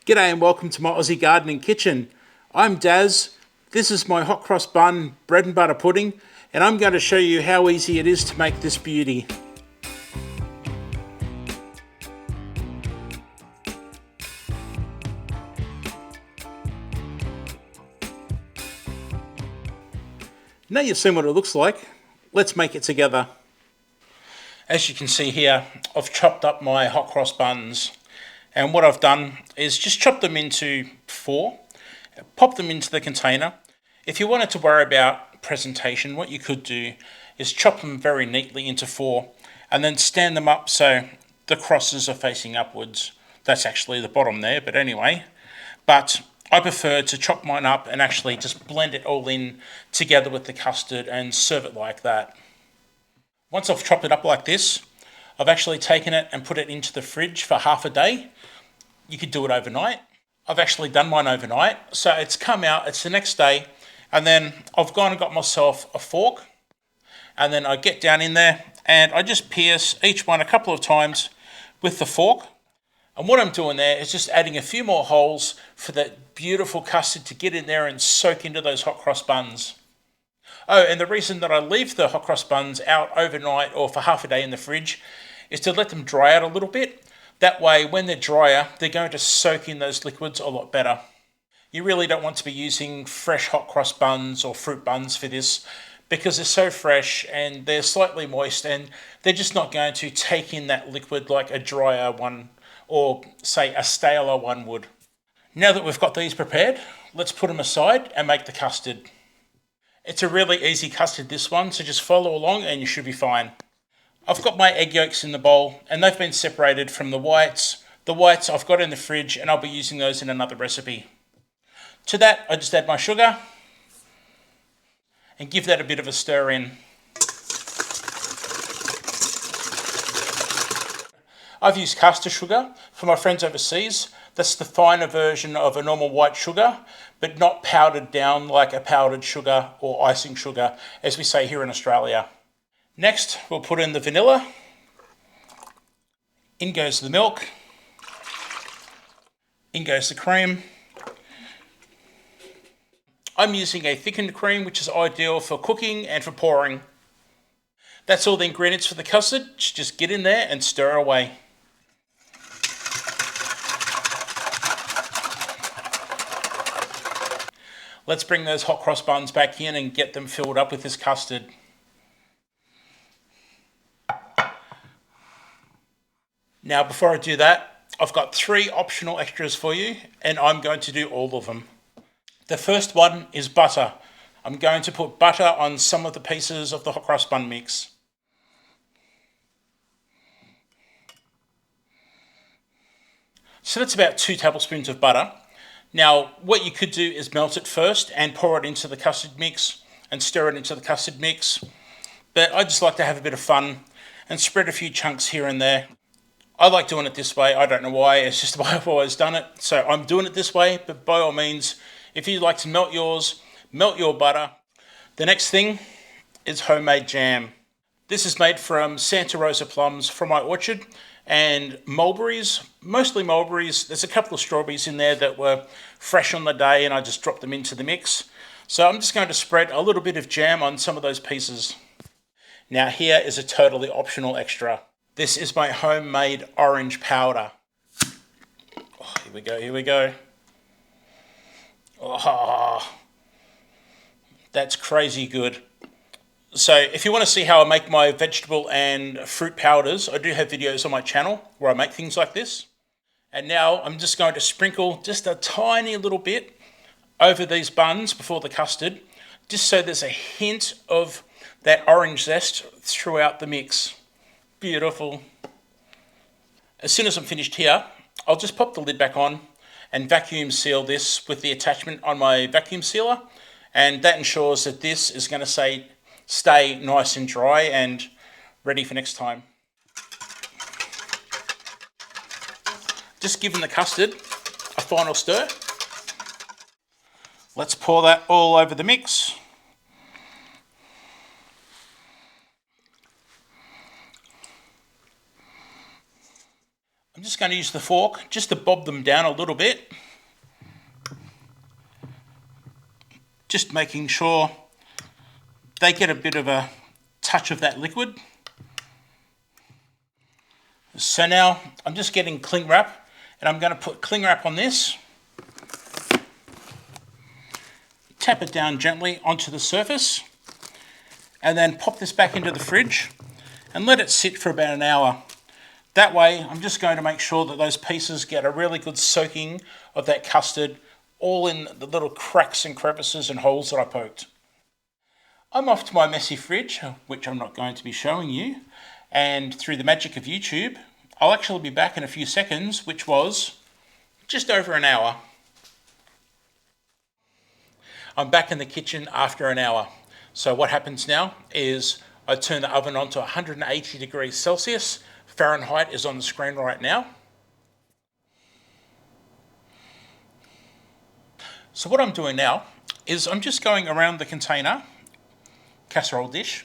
G'day and welcome to my Aussie gardening kitchen. I'm Daz. This is my hot cross bun bread and butter pudding, and I'm going to show you how easy it is to make this beauty. Now you've seen what it looks like, let's make it together. As you can see here, I've chopped up my hot cross buns. And what I've done is just chop them into 4, pop them into the container. If you wanted to worry about presentation, what you could do is chop them very neatly into 4 and then stand them up so the crosses are facing upwards. That's actually the bottom there, but anyway. But I prefer to chop mine up and actually just blend it all in together with the custard and serve it like that. Once I've chopped it up like this, I've actually taken it and put it into the fridge for half a day. You could do it overnight. I've actually done mine overnight. So it's come out, it's the next day, and then I've gone and got myself a fork, and then I get down in there and I just pierce each one a couple of times with the fork. And what I'm doing there is just adding a few more holes for that beautiful custard to get in there and soak into those hot cross buns. Oh, and the reason that I leave the hot cross buns out overnight or for half a day in the fridge is to let them dry out a little bit. That way, when they're drier, they're going to soak in those liquids a lot better. You really don't want to be using fresh hot cross buns or fruit buns for this because they're so fresh and they're slightly moist and they're just not going to take in that liquid like a drier one or, say, a staler one would. Now that we've got these prepared, let's put them aside and make the custard. It's a really easy custard, this one, so just follow along and you should be fine. I've got my egg yolks in the bowl and they've been separated from the whites. The whites I've got in the fridge and I'll be using those in another recipe. To that, I just add my sugar and give that a bit of a stir in. I've used caster sugar for my friends overseas. That's the finer version of a normal white sugar, but not powdered down like a powdered sugar or icing sugar, as we say here in Australia. Next, we'll put in the vanilla. In goes the milk. In goes the cream. I'm using a thickened cream, which is ideal for cooking and for pouring. That's all the ingredients for the custard. Just get in there and stir away. Let's bring those hot cross buns back in and get them filled up with this custard. Now, before I do that, I've got 3 optional extras for you, and I'm going to do all of them. The first one is butter. I'm going to put butter on some of the pieces of the hot cross bun mix. So that's about 2 tablespoons of butter. Now, what you could do is melt it first and pour it into the custard mix and stir it into the custard mix. But I just like to have a bit of fun and spread a few chunks here and there. I like doing it this way. I don't know why. It's just the way I've always done it. So I'm doing it this way. But by all means, if you'd like to melt yours, melt your butter. The next thing is homemade jam. This is made from Santa Rosa plums from my orchard and mulberries, mostly mulberries. There's a couple of strawberries in there that were fresh on the day and I just dropped them into the mix. So I'm just going to spread a little bit of jam on some of those pieces. Now here is a totally optional extra. This is my homemade orange powder. Oh, here we go, here we go. Oh, that's crazy good. So if you want to see how I make my vegetable and fruit powders, I do have videos on my channel where I make things like this. And now I'm just going to sprinkle just a tiny little bit over these buns before the custard, just so there's a hint of that orange zest throughout the mix. Beautiful. As soon as I'm finished here, I'll just pop the lid back on and vacuum seal this with the attachment on my vacuum sealer, and that ensures that this is going to stay nice and dry and ready for next time. Just giving the custard a final stir. Let's pour that all over the mix. just going to use the fork just to bob them down a little bit. Just making sure they get a bit of a touch of that liquid. So now I'm just getting cling wrap, and I'm going to put cling wrap on this. Tap it down gently onto the surface, and then pop this back into the fridge and let it sit for about an hour. That way, I'm just going to make sure that those pieces get a really good soaking of that custard, all in the little cracks and crevices and holes that I poked. I'm off to my messy fridge, which I'm not going to be showing you, and through the magic of YouTube, I'll actually be back in a few seconds, which was just over an hour. I'm back in the kitchen after an hour. So what happens now is I turn the oven on to 180 degrees Celsius. Fahrenheit is on the screen right now. So what I'm doing now is I'm just going around the container, casserole dish,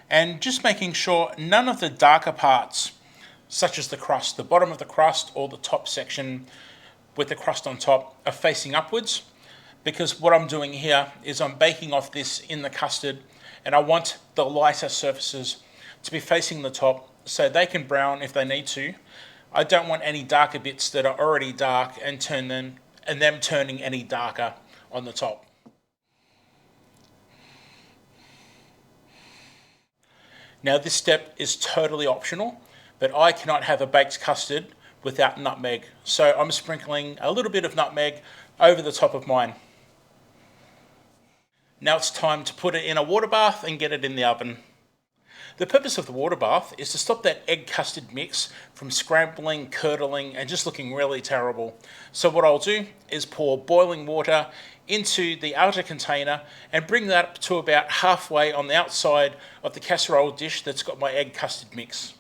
and just making sure none of the darker parts, such as the crust, the bottom of the crust or the top section with the crust on top, are facing upwards. Because what I'm doing here is I'm baking off this in the custard, and I want the lighter surfaces to be facing the top so they can brown if they need to. I don't want any darker bits that are already dark and them turning any darker on the top. Now this step is totally optional, but I cannot have a baked custard without nutmeg. So I'm sprinkling a little bit of nutmeg over the top of mine. Now it's time to put it in a water bath and get it in the oven. The purpose of the water bath is to stop that egg custard mix from scrambling, curdling, and just looking really terrible. So what I'll do is pour boiling water into the outer container and bring that up to about halfway on the outside of the casserole dish that's got my egg custard mix.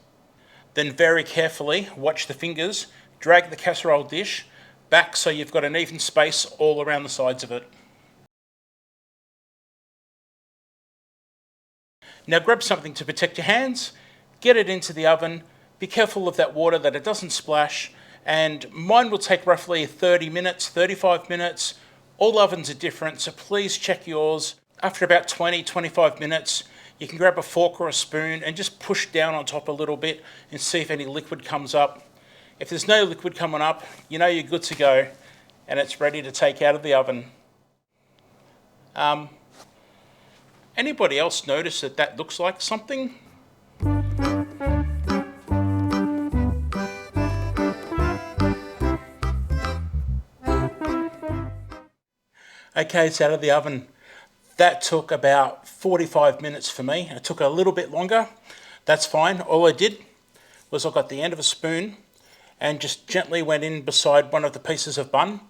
Then very carefully, watch the fingers, drag the casserole dish back so you've got an even space all around the sides of it. Now grab something to protect your hands, get it into the oven, be careful of that water that it doesn't splash, and mine will take roughly 30 minutes, 35 minutes. All ovens are different, so please check yours. After about 20-25 minutes, you can grab a fork or a spoon and just push down on top a little bit and see if any liquid comes up. If there's no liquid coming up, you know you're good to go and it's ready to take out of the oven. Anybody else notice that that looks like something? Okay, it's out of the oven. That took about 45 minutes for me. It took a little bit longer. That's fine. All I did was I got the end of a spoon and just gently went in beside one of the pieces of bun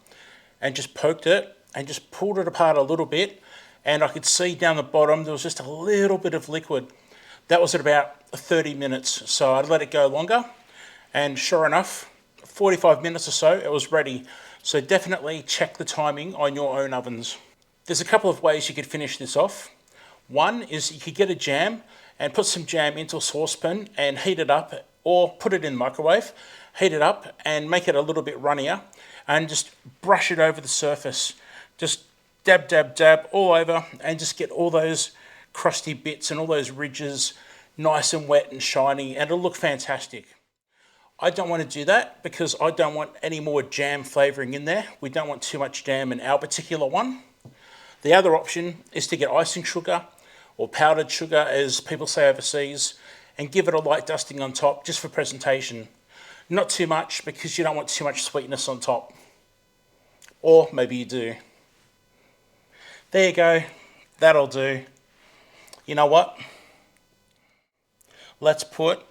and just poked it and just pulled it apart a little bit, and I could see down the bottom there was just a little bit of liquid. That was at about 30 minutes, so I let it go longer, and sure enough, 45 minutes or so, it was ready. So definitely check the timing on your own ovens. There's a couple of ways you could finish this off. One is you could get a jam and put some jam into a saucepan and heat it up, or put it in the microwave, heat it up and make it a little bit runnier and just brush it over the surface. Just dab, dab, dab all over and just get all those crusty bits and all those ridges nice and wet and shiny, and it'll look fantastic. I don't want to do that because I don't want any more jam flavouring in there. We don't want too much jam in our particular one. The other option is to get icing sugar, or powdered sugar as people say overseas, and give it a light dusting on top just for presentation. Not too much because you don't want too much sweetness on top. Or maybe you do. There you go, that'll do. You know what? Let's put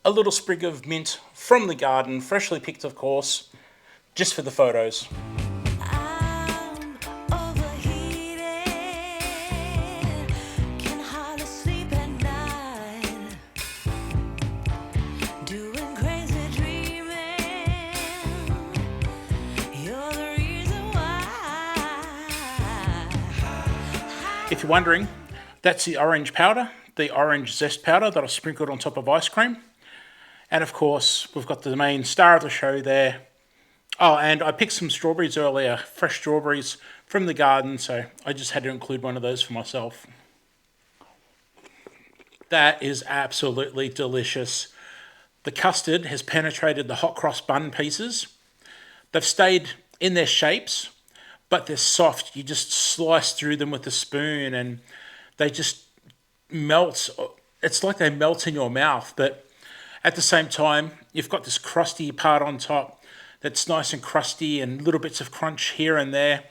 a little sprig of mint from the garden, freshly picked of course, just for the photos. If you're wondering, that's the orange powder the orange zest powder that I sprinkled on top of ice cream. And of course, we've got the main star of the show there. Oh, and I picked some strawberries earlier, fresh strawberries from the garden, so I just had to include one of those for myself. That is absolutely delicious. The custard has penetrated the hot cross bun pieces. They've stayed in their shapes, but they're soft. You just slice through them with a spoon and they just melt. It's like they melt in your mouth, but at the same time, you've got this crusty part on top that's nice and crusty and little bits of crunch here and there.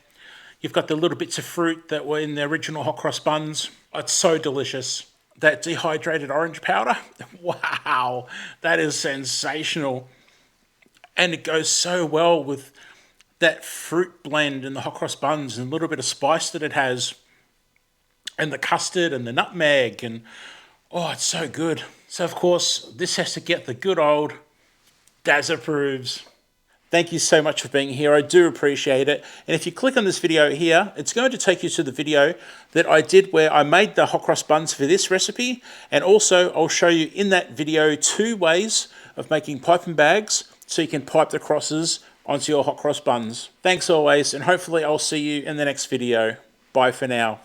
You've got the little bits of fruit that were in the original hot cross buns. It's so delicious. That dehydrated orange powder, wow, that is sensational. And it goes so well with that fruit blend in the hot cross buns and a little bit of spice that it has. And the custard and the nutmeg and, oh, it's so good. So, of course, this has to get the good old Daz approves. Thank you so much for being here. I do appreciate it. And if you click on this video here, it's going to take you to the video that I did where I made the hot cross buns for this recipe. And also, I'll show you in that video 2 ways of making piping bags so you can pipe the crosses onto your hot cross buns. Thanks always, and hopefully I'll see you in the next video. Bye for now.